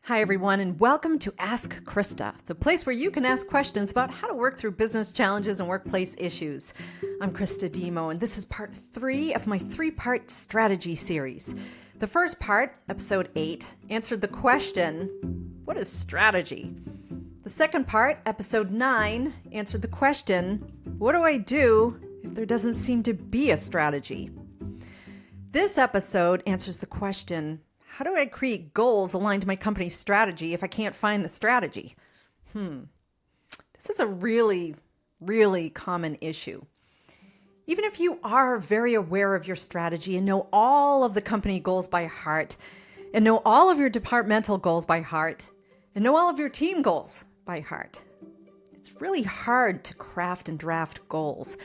Hi, everyone, and welcome to Ask Christa, the place where you can ask questions about how to work through business challenges and workplace issues. I'm Christa Dhimo, and this is part 3 of my 3-part strategy series. The first part, episode 8, answered the question, what is strategy? The second part, episode 9, answered the question, what do I do if there doesn't seem to be a strategy? This episode answers the question, how do I create goals aligned to my company's strategy if I can't find the strategy? This is a really, really common issue. Even if you are very aware of your strategy and know all of the company goals by heart, and know all of your departmental goals by heart, and know all of your team goals by heart, it's really hard to craft and draft goals.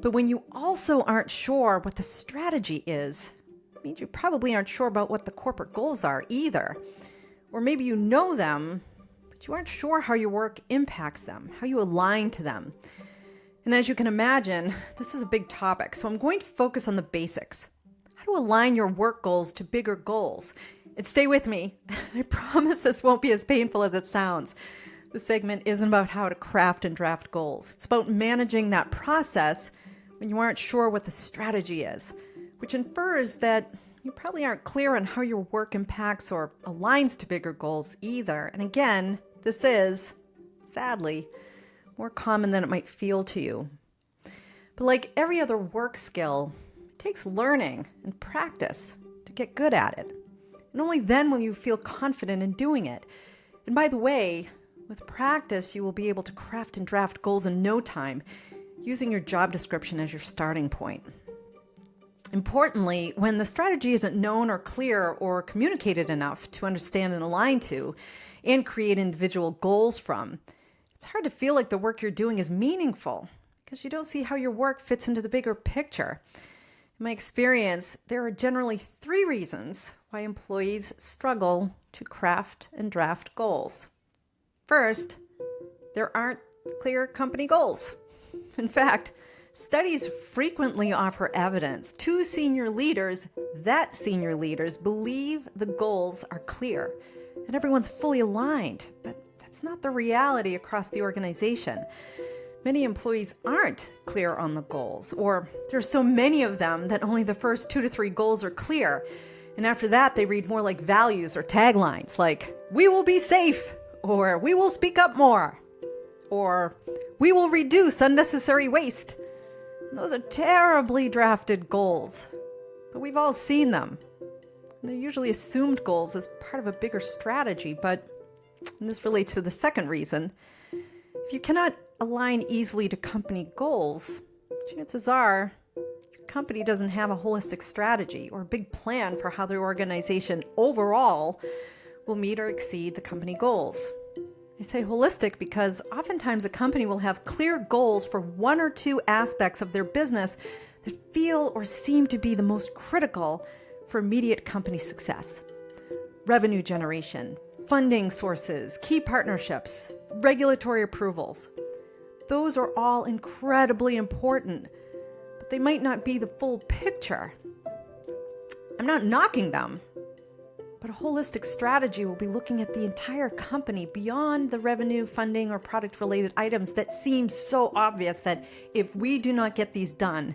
But when you also aren't sure what the strategy is, it means you probably aren't sure about what the corporate goals are either. Or maybe you know them, but you aren't sure how your work impacts them, how you align to them. And as you can imagine, this is a big topic, so I'm going to focus on the basics. How to align your work goals to bigger goals. And stay with me. I promise this won't be as painful as it sounds. This segment isn't about how to craft and draft goals. It's about managing that process when you aren't sure what the strategy is, which infers that you probably aren't clear on how your work impacts or aligns to bigger goals either. And again, this is, sadly, more common than it might feel to you. But like every other work skill, it takes learning and practice to get good at it. And only then will you feel confident in doing it. And by the way, with practice, you will be able to craft and draft goals in no time, using your job description as your starting point. Importantly, when the strategy isn't known or clear or communicated enough to understand and align to and create individual goals from, it's hard to feel like the work you're doing is meaningful because you don't see how your work fits into the bigger picture. In my experience, there are generally 3 reasons why employees struggle to craft and draft goals. First, there aren't clear company goals. In fact, studies frequently offer evidence to senior leaders that senior leaders believe the goals are clear and everyone's fully aligned, but that's not the reality across the organization. Many employees aren't clear on the goals, or there's so many of them that only the first 2 to 3 goals are clear. And after that, they read more like values or taglines like, we will be safe, or we will speak up more, or we will reduce unnecessary waste. Those are terribly drafted goals, but we've all seen them. They're usually assumed goals as part of a bigger strategy, but, and this relates to the second reason, if you cannot align easily to company goals, chances are your company doesn't have a holistic strategy or a big plan for how the organization overall will meet or exceed the company goals. I say holistic because oftentimes a company will have clear goals for 1 or 2 aspects of their business that feel or seem to be the most critical for immediate company success. Revenue generation, funding sources, key partnerships, regulatory approvals. Those are all incredibly important, but they might not be the full picture. I'm not knocking them. But a holistic strategy will be looking at the entire company beyond the revenue, funding, or product-related items that seem so obvious that if we do not get these done,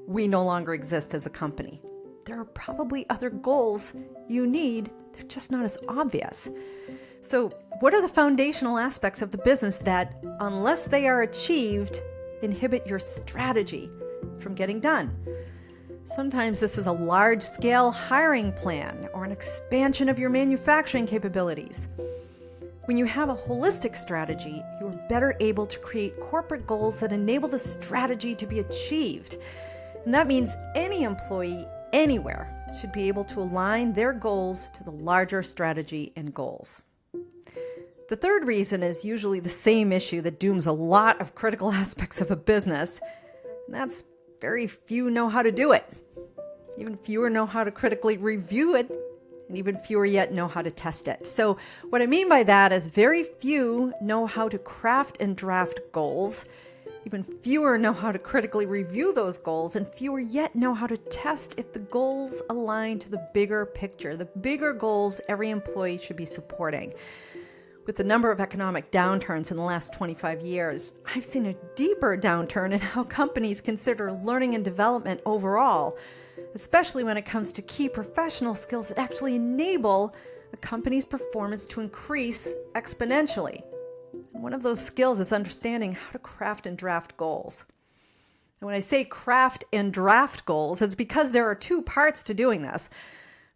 we no longer exist as a company. There are probably other goals you need, they're just not as obvious. So what are the foundational aspects of the business that, unless they are achieved, inhibit your strategy from getting done? Sometimes this is a large-scale hiring plan or an expansion of your manufacturing capabilities. When you have a holistic strategy, you are better able to create corporate goals that enable the strategy to be achieved. And that means any employee anywhere should be able to align their goals to the larger strategy and goals. The third reason is usually the same issue that dooms a lot of critical aspects of a business, and that's very few know how to do it. Even fewer know how to critically review it, and even fewer yet know how to test it. So what I mean by that is very few know how to craft and draft goals. Even fewer know how to critically review those goals, and fewer yet know how to test if the goals align to the bigger picture, the bigger goals every employee should be supporting. With the number of economic downturns in the last 25 years, I've seen a deeper downturn in how companies consider learning and development overall, especially when it comes to key professional skills that actually enable a company's performance to increase exponentially. And one of those skills is understanding how to craft and draft goals. And when I say craft and draft goals, it's because there are two parts to doing this.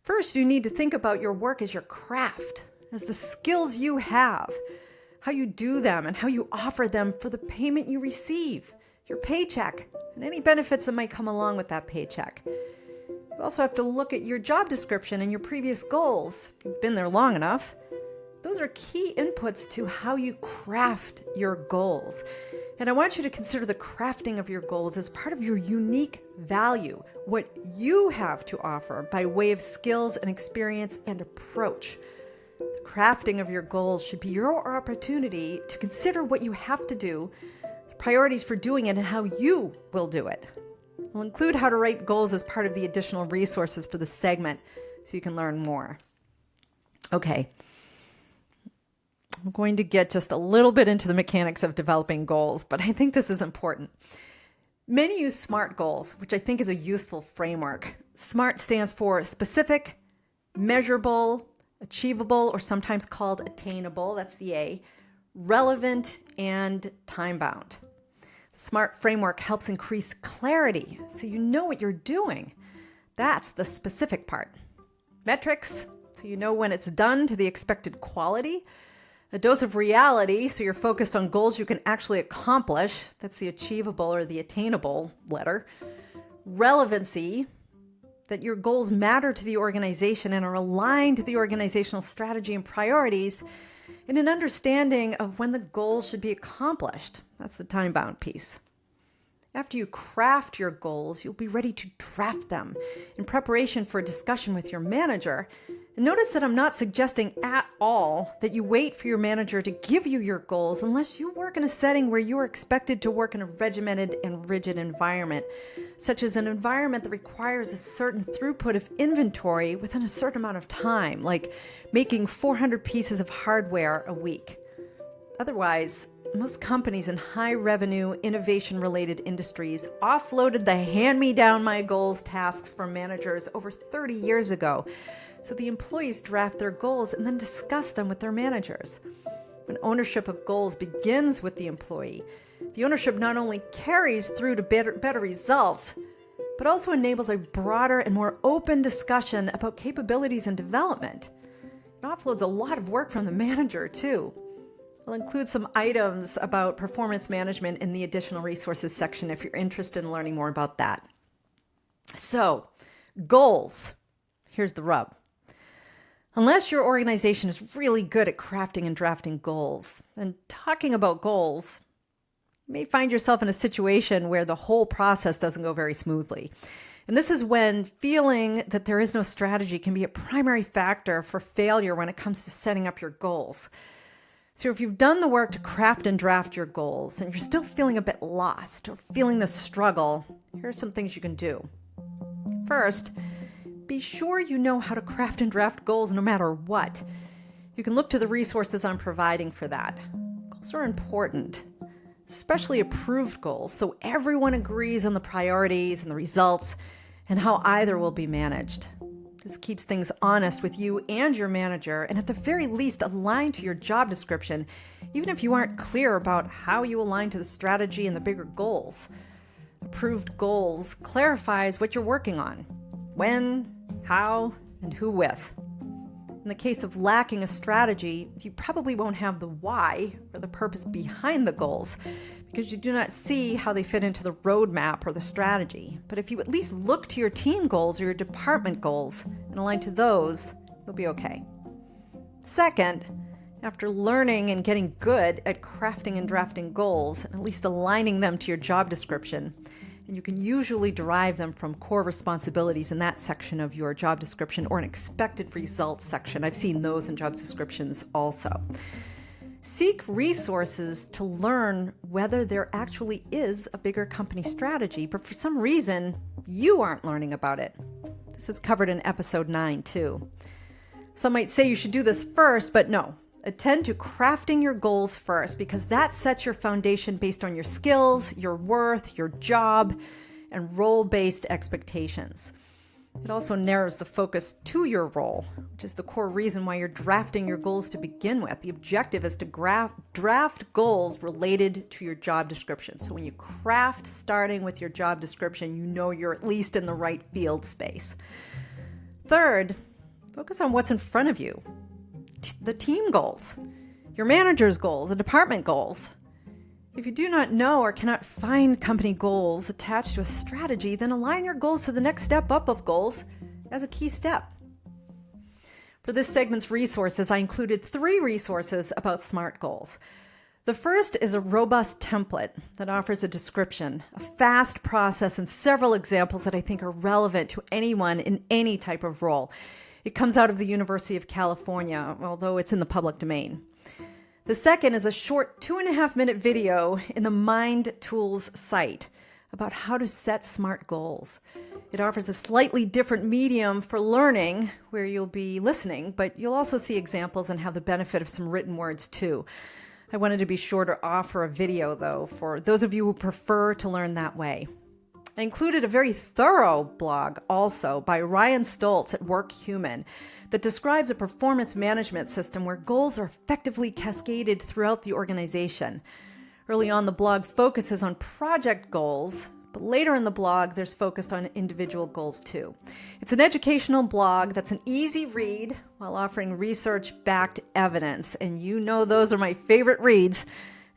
First, you need to think about your work as your craft, as the skills you have, how you do them, and how you offer them for the payment you receive, your paycheck, and any benefits that might come along with that paycheck. You also have to look at your job description and your previous goals, if you've been there long enough. Those are key inputs to how you craft your goals. And I want you to consider the crafting of your goals as part of your unique value, what you have to offer by way of skills and experience and approach. The crafting of your goals should be your opportunity to consider what you have to do, the priorities for doing it, and how you will do it. We'll include how to write goals as part of the additional resources for the segment so you can learn more. Okay. I'm going to get just a little bit into the mechanics of developing goals, but I think this is important. Many use SMART goals, which I think is a useful framework. SMART stands for specific, measurable, achievable, or sometimes called attainable, that's the A, relevant, and time-bound. The SMART framework helps increase clarity so you know what you're doing. That's the specific part. Metrics, so you know when it's done to the expected quality. A dose of reality, so you're focused on goals you can actually accomplish. That's the achievable or the attainable letter. Relevancy, that your goals matter to the organization and are aligned to the organizational strategy and priorities, and an understanding of when the goals should be accomplished. That's the time-bound piece. After you craft your goals, you'll be ready to draft them in preparation for a discussion with your manager. And notice that I'm not suggesting at all that you wait for your manager to give you your goals unless you work in a setting where you are expected to work in a regimented and rigid environment, such as an environment that requires a certain throughput of inventory within a certain amount of time, like making 400 pieces of hardware a week. Otherwise, most companies in high-revenue, innovation-related industries offloaded the hand-me-down-my-goals tasks from managers over 30 years ago, so the employees draft their goals and then discuss them with their managers. When ownership of goals begins with the employee, the ownership not only carries through to better results, but also enables a broader and more open discussion about capabilities and development. It offloads a lot of work from the manager, too. I'll include some items about performance management in the additional resources section if you're interested in learning more about that. So, goals. Here's the rub. Unless your organization is really good at crafting and drafting goals, and talking about goals, you may find yourself in a situation where the whole process doesn't go very smoothly. And this is when feeling that there is no strategy can be a primary factor for failure when it comes to setting up your goals. So if you've done the work to craft and draft your goals and you're still feeling a bit lost or feeling the struggle, here are some things you can do. First, be sure you know how to craft and draft goals no matter what. You can look to the resources I'm providing for that. Goals are important, especially approved goals, so everyone agrees on the priorities and the results and how either will be managed. This keeps things honest with you and your manager, and at the very least aligned to your job description, even if you aren't clear about how you align to the strategy and the bigger goals. Approved goals clarifies what you're working on, when, how, and who with. In the case of lacking a strategy, you probably won't have the why or the purpose behind the goals because you do not see how they fit into the roadmap or the strategy. But if you at least look to your team goals or your department goals and align to those, you'll be okay. Second, after learning and getting good at crafting and drafting goals, and at least aligning them to your job description, and you can usually derive them from core responsibilities in that section of your job description or an expected results section. I've seen those in job descriptions also. Seek resources to learn whether there actually is a bigger company strategy, but for some reason, you aren't learning about it. This is covered in episode 9 too. Some might say you should do this first, but no. Attend to crafting your goals first, because that sets your foundation based on your skills, your worth, your job, and role-based expectations. It also narrows the focus to your role, which is the core reason why you're drafting your goals to begin with. The objective is to draft goals related to your job description. So when you craft starting with your job description, you know you're at least in the right field space. Third, focus on what's in front of you. The team goals, your manager's goals, the department goals. If you do not know or cannot find company goals attached to a strategy, then align your goals to the next step up of goals as a key step. For this segment's resources, I included 3 resources about SMART goals. The first is a robust template that offers a description, a fast process, and several examples that I think are relevant to anyone in any type of role. It comes out of the University of California, although it's in the public domain. The second is a short 2.5-minute video in the Mind Tools site about how to set SMART goals. It offers a slightly different medium for learning, where you'll be listening, but you'll also see examples and have the benefit of some written words too. I wanted to be sure to offer a video, though, for those of you who prefer to learn that way. I included a very thorough blog also by Ryan Stoltz at Work Human that describes a performance management system where goals are effectively cascaded throughout the organization. Early on, the blog focuses on project goals, but later in the blog, there's focused on individual goals too. It's an educational blog that's an easy read while offering research-backed evidence, and you know those are my favorite reads,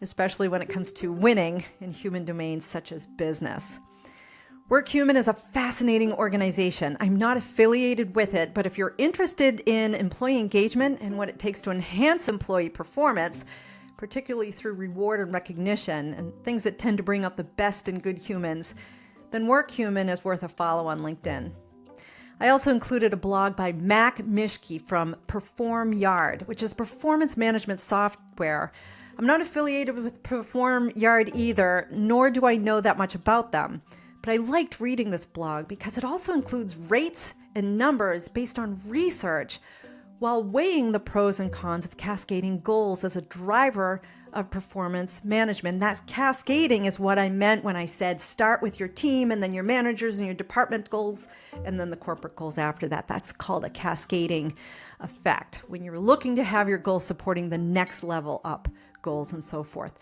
especially when it comes to winning in human domains such as business. Work Human is a fascinating organization. I'm not affiliated with it, but if you're interested in employee engagement and what it takes to enhance employee performance, particularly through reward and recognition and things that tend to bring out the best in good humans, then Work Human is worth a follow on LinkedIn. I also included a blog by Mac Mishke from Perform Yard, which is performance management software. I'm not affiliated with Perform Yard either, nor do I know that much about them. But I liked reading this blog because it also includes rates and numbers based on research while weighing the pros and cons of cascading goals as a driver of performance management. That cascading is what I meant when I said start with your team and then your managers and your department goals and then the corporate goals after that. That's called a cascading effect when you're looking to have your goals supporting the next level up goals and so forth.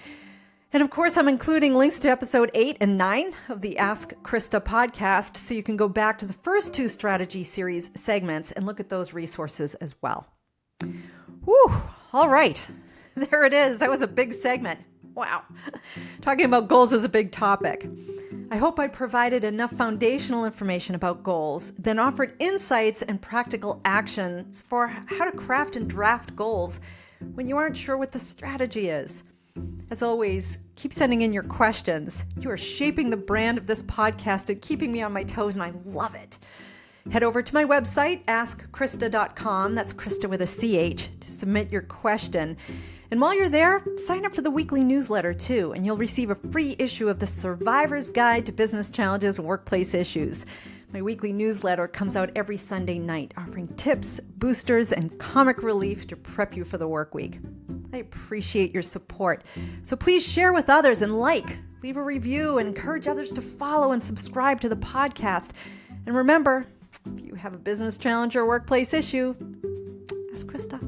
And of course, I'm including links to episode 8 and 9 of the Ask Christa podcast, so you can go back to the first 2 strategy series segments and look at those resources as well. Whew, all right. There it is. That was a big segment. Wow. Talking about goals is a big topic. I hope I provided enough foundational information about goals, then offered insights and practical actions for how to craft and draft goals when you aren't sure what the strategy is. As always, keep sending in your questions. You are shaping the brand of this podcast and keeping me on my toes, and I love it. Head over to my website, askchrista.com, that's Christa with a CH, to submit your question. And while you're there, sign up for the weekly newsletter too, and you'll receive a free issue of the Survivor's Guide to Business Challenges and Workplace Issues. My weekly newsletter comes out every Sunday night, offering tips, boosters, and comic relief to prep you for the work week. I appreciate your support. So please share with others and leave a review, and encourage others to follow and subscribe to the podcast. And remember, if you have a business challenge or workplace issue, ask Christa.